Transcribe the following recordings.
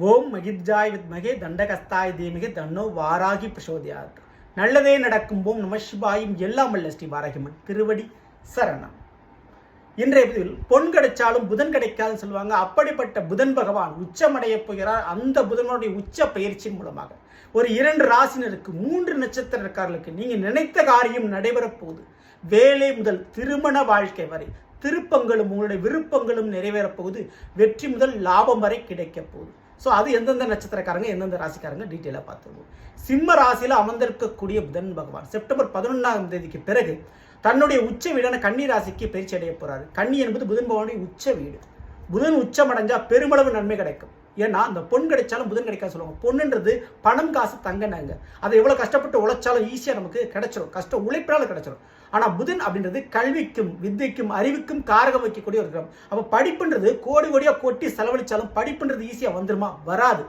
ஓம் மகித்ஜாய் வித்மகே தண்டகஸ்தாய் தீமிகே தன்னோ வாராகி பிரசோதியாத். நல்லதே நடக்கும். ஓம் நம சிவாயும். எல்லாம் வல்ல ஸ்ரீ வாராகிமன் திருவடி சரணம். இன்றைய பதிவில் பொன் கிடைச்சாலும் புதன் கிடைக்காதுன்னு சொல்லுவாங்க. அப்படிப்பட்ட புதன் பகவான் உச்சமடைய போகிறார். அந்த புதனுடைய உச்ச பயிற்சியின் மூலமாக ஒரு 2 ராசினருக்கு 3 நட்சத்திரக்காரர்களுக்கு நீங்க நினைத்த காரியம் நடைபெறப் போகுது. வேலை முதல் திருமண வாழ்க்கை வரை திருப்பங்களும் உங்களுடைய விருப்பங்களும் நிறைவேறப் போகுது. வெற்றி முதல் லாபம் வரை கிடைக்க போகுது. ஸோ அது எந்தெந்த நட்சத்திரக்காரங்க எந்தெந்த ராசிக்காரங்க டீட்டெயிலாக பார்த்துருவோம். சிம்ம ராசியில் அமர்ந்திருக்கக்கூடிய புதன் பகவான் செப்டம்பர் 11ஆம் தேதிக்கு பிறகு தன்னுடைய உச்ச வீடான கன்னி ராசிக்கு பயிற்சி அடைய போறாரு. கன்னி என்பது புதன் பகவானுடைய உச்ச வீடு. புதன் உச்சம் அடைஞ்சா பெருமளவு நன்மை கிடைக்கும். ஏன்னா அந்த பொன் கிடைச்சாலும் புதன் கிடைக்காது சொல்லுவாங்க. பொண்ணுன்றது பணம் காசு தங்கனாங்க. அதை எவ்வளவு கஷ்டப்பட்டு உழைச்சாலும் ஈஸியாக நமக்கு கிடைச்சிடும். கஷ்டம் உழைப்பினால கிடைச்சிடும். ஆனால் புதன் அப்படின்றது கல்விக்கும் வித்தைக்கும் அறிவுக்கும் காரகம் வைக்கக்கூடிய ஒரு கிரகம். அப்போ படிப்புன்றது கோடி கோடியாக கொட்டி செலவழிச்சாலும் படிப்புன்றது ஈஸியாக வந்துருமா? வராது.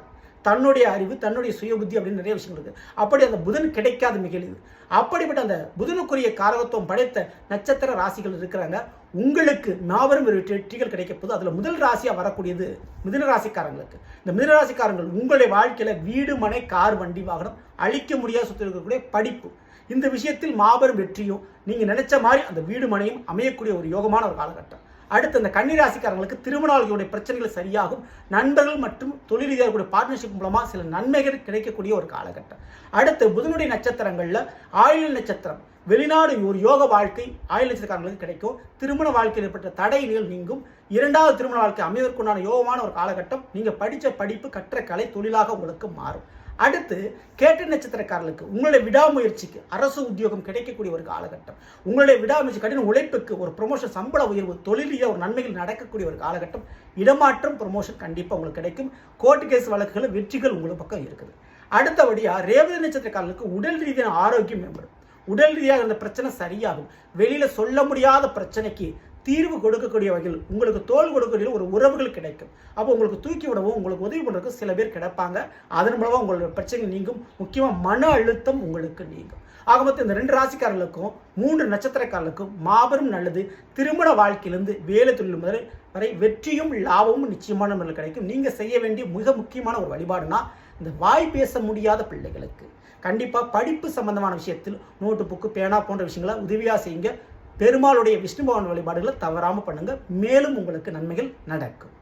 தன்னுடைய அறிவு தன்னுடைய சுய புத்தி அப்படின்னு நிறைய விஷயங்கள் இருக்கு. அப்படி அந்த புதன் கிடைக்காது மிகழிவு. அப்படிப்பட்ட அந்த புதனுக்குரிய காரகத்துவம் படைத்த நட்சத்திர ராசிகள் இருக்கிறாங்க. உங்களுக்கு மாபெரும் வெற்றிகள் கிடைக்க போது. அதுல முதல் ராசியா வரக்கூடியது மிதுன ராசிக்காரங்களுக்கு. இந்த மிதுன ராசிக்காரங்கள் உங்களுடைய வாழ்க்கையில வீடு மனை கார் வண்டி வாகனம் அழிக்க முடியாத சொத்து இருக்கக்கூடிய படிப்பு, இந்த விஷயத்தில் மாபெரும் வெற்றியும் நீங்க நினைச்ச மாதிரி அந்த வீடு மனையும் அமையக்கூடிய ஒரு யோகமான ஒரு காலகட்டம். அடுத்து அந்த கன்னிராசிக்காரங்களுக்கு திருமணங்களுடைய பிரச்சனைகள் சரியாகும். நண்பர்கள் மற்றும் தொழில் ரீதியாக பார்ட்னர்ஷிப் மூலமா சில நன்மைகள் கிடைக்கக்கூடிய ஒரு காலகட்டம். அடுத்து புதனுடைய நட்சத்திரங்கள்ல ஆயுள் நட்சத்திரம், வெளிநாடு ஒரு யோக வாழ்க்கை ஆயுள் நட்சத்திரக்காரங்களுக்கு கிடைக்கும். திருமண வாழ்க்கையில் ஏற்பட்ட தடைகள் நீங்கும். 2வது திருமண வாழ்க்கை அமைவதற்குண்டான யோகமான ஒரு காலகட்டம். நீங்க படித்த படிப்பு கற்ற கலை தொழிலாக உங்களுக்கு மாறும். அடுத்து கேட்ட நட்சத்திரக்காரர்களுக்கு உங்களுடைய விடாமுயற்சிக்கு அரசு உத்தியோகம் கிடைக்கக்கூடிய ஒரு காலகட்டம். உங்களுடைய விடாமுயற்சி கடின உழைப்புக்கு ஒரு ப்ரொமோஷன், சம்பள உயர்வு, தொழிலிய ஒரு நன்மைகள் நடக்கக்கூடிய ஒரு காலகட்டம். இடமாற்றம், ப்ரொமோஷன் கண்டிப்பாக உங்களுக்கு கிடைக்கும். கோர்ட்டு கேஸ் வழக்குகள் வெற்றிகள் உங்களுக்கு பக்கம் இருக்குது. அடுத்தபடியா ரேவதி நட்சத்திரக்காரர்களுக்கு உடல் ரீதியான ஆரோக்கியம் மேம்படும். உடல் ரீதியாக இருந்த பிரச்சனை சரியாகும். வெளியில சொல்ல முடியாத பிரச்சனைக்கு தீர்வு கொடுக்கக்கூடிய வகையில் உங்களுக்கு தோல் கொடுக்கக்கூடிய ஒரு உறவுகள் கிடைக்கும். அப்போ உங்களுக்கு தூக்கி விடவும் உங்களுக்கு உதவி பண்ணுறதுக்கு சில பேர் கிடைப்பாங்க. அதன் மூலமாக உங்களுடைய பிரச்சனைகள் நீங்கும். முக்கியமாக மன அழுத்தம் உங்களுக்கு நீங்கும். ஆக மொத்தம் இந்த 2 ராசிக்காரர்களுக்கும் 3 நட்சத்திரக்காரர்களுக்கும் மாபெரும் நல்லது. திருமண வாழ்க்கையிலிருந்து வேலை தொழில் வரை வெற்றியும் லாபமும் நிச்சயமான முறையில் கிடைக்கும். நீங்க செய்ய வேண்டிய மிக முக்கியமான ஒரு வழிபாடுனா இந்த வாய் பேச முடியாத பிள்ளைகளுக்கு கண்டிப்பாக படிப்பு சம்பந்தமான விஷயத்தில் நோட்டு புக்கு பேனா போன்ற விஷயங்களை உதவியாக செய்யுங்க. பெருமாளுடைய விஷ்ணு பகவான் வழிபாடுகளை தவறாமல் பண்ணுங்க. மேலும் உங்களுக்கு நன்மைகள் நடக்கும்.